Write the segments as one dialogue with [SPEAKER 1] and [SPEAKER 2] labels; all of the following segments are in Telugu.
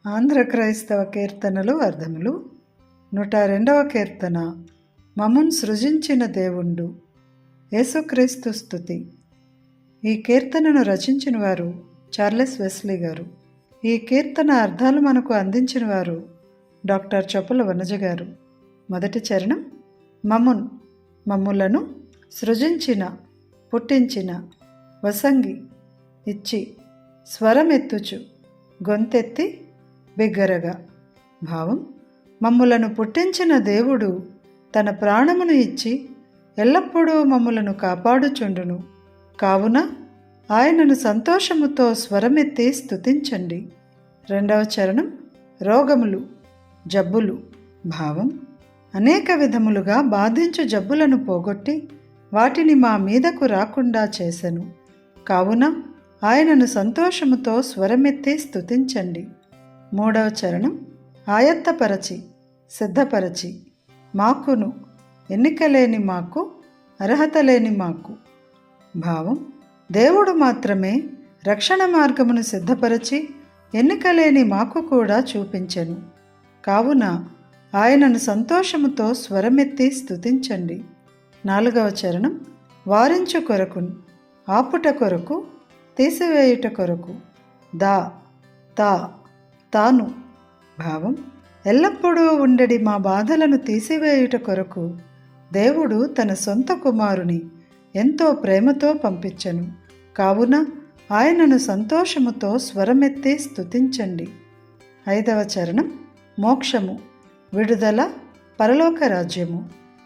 [SPEAKER 1] ఆంధ్ర క్రైస్తవ కీర్తనలు అర్థములు 102వ కీర్తన. మమ్మును సృజించిన దేవుండు. యేసుక్రీస్తు స్తుతి. ఈ కీర్తనను రచించిన వారు చార్లెస్ వెస్లీ గారు. ఈ కీర్తన అర్థాలు మనకు అందించిన వారు డాక్టర్ చొప్పుల వనజ గారు. మొదటి చరణం. మమ్ములను సృజించిన, పుట్టించిన, వసంగి ఇచ్చి, స్వరమెత్తుచు, గొంతెత్తి బిగ్గరగా. భావం: మమ్ములను పుట్టించిన దేవుడు తన ప్రాణమును ఇచ్చి ఎల్లప్పుడూ మమ్ములను కాపాడుచుండును. కావున ఆయనను సంతోషముతో స్వరమెత్తి స్తుతించండి. రెండవ చరణం. రోగములు, జబ్బులు. భావం: అనేక విధములుగా బాధించు జబ్బులను పోగొట్టి వాటిని మా మీదకు రాకుండా చేసెను. కావున ఆయనను సంతోషముతో స్వరమెత్తి స్తుతించండి. మూడవ చరణం. ఆయత్తపరచి, సిద్ధపరచి, మాకును, ఎన్నికలేని మాకు, అర్హత లేని మాకు. భావం: దేవుడు మాత్రమే రక్షణ మార్గమును సిద్ధపరచి ఎన్నికలేని మాకు కూడా చూపించెను. కావున ఆయనను సంతోషముతో స్వరమెత్తి స్తుతించండి. నాలుగవ చరణం. వారించు కొరకు, ఆపుట కొరకు, తీసివేయుట కొరకు. తాను. భావం: ఎల్లప్పుడూ ఉండడి మా బాధలను తీసివేయుట కొరకు దేవుడు తన సొంత కుమారుని ఎంతో ప్రేమతో పంపించెను. కావున ఆయనను సంతోషముతో స్వరమెత్తి స్తుతించండి. ఐదవ చరణం. మోక్షము, విడుదల, పరలోక రాజ్యము.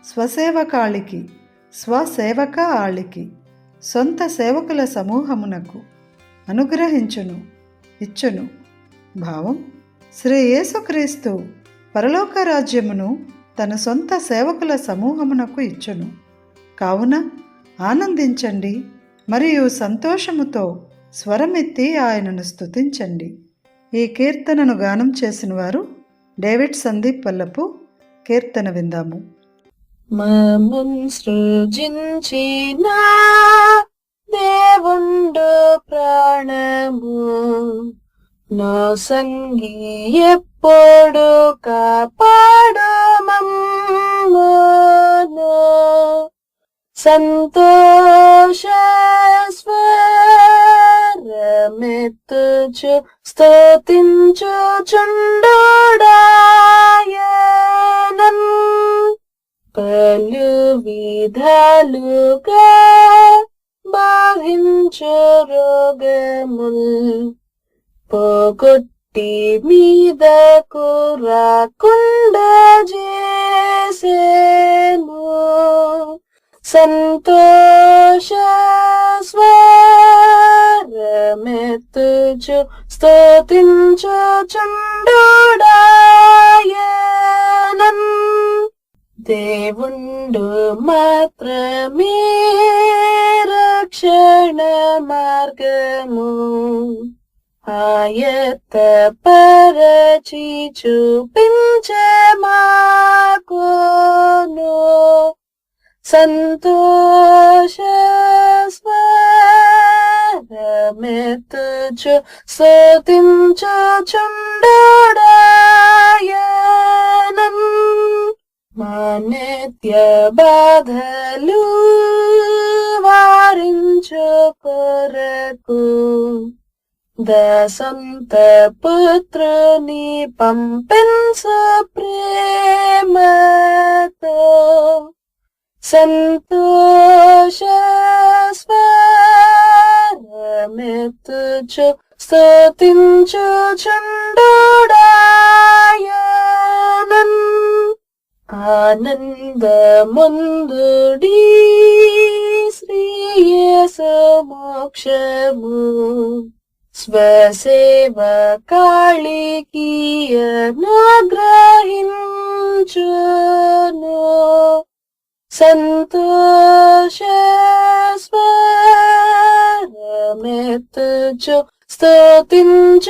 [SPEAKER 1] స్వసేవకాళికి, స్వసేవక ఆళికి, సొంత సేవకుల సమూహమునకు అనుగ్రహించును, ఇచ్చును. భావం: శ్రీ యేసుక్రీస్తు పరలోక రాజ్యమును తన సొంత సేవకుల సమూహమునకు ఇచ్చును. కావున ఆనందించండి మరియు సంతోషముతో స్వరమెత్తి ఆయనను స్తుతించండి. ఈ కీర్తనను గానం చేసిన వారు డేవిడ్ సందీప్ పల్లపు. కీర్తన విందాము.
[SPEAKER 2] మమ్మున్ సృజించిన దేవుండు ప్రాణము, నా సంగి ఎప్పుడు కాపాడు మమ్మును. సంతోష స్వరమెత్తుచు స్తుతించుచుండుడాయనన్. పలు విధాలుగా బాధించు రోగముల్ పోగొట్టి మీదకు రాకుండా చేసేను. సంతోష స్వరమెత్తుచు స్తుతించుచుండుడాయనన్. దేవుండు మాత్రమే రక్షణ మార్గము, ఆయత్తపరచి చూపించే మాకును. సంతోష స్వరమెత్తుచు స్తుతించుచుండుడాయనన్. మా నిత్య బాధలు వారించు కొరకు దసంత పుత్రుని పంపించు ప్రేమతో. సంతోష స్వరమెత్తుచు స్తుతించుచుండుడాయనన్. ఆనందముందుడి శ్రీ యేసు మోక్షము, స్వసేవకాళికి అనుగ్రహించును. సంతోష స్వరమెత్తుచు స్తుతించుచుండుడాయనన్.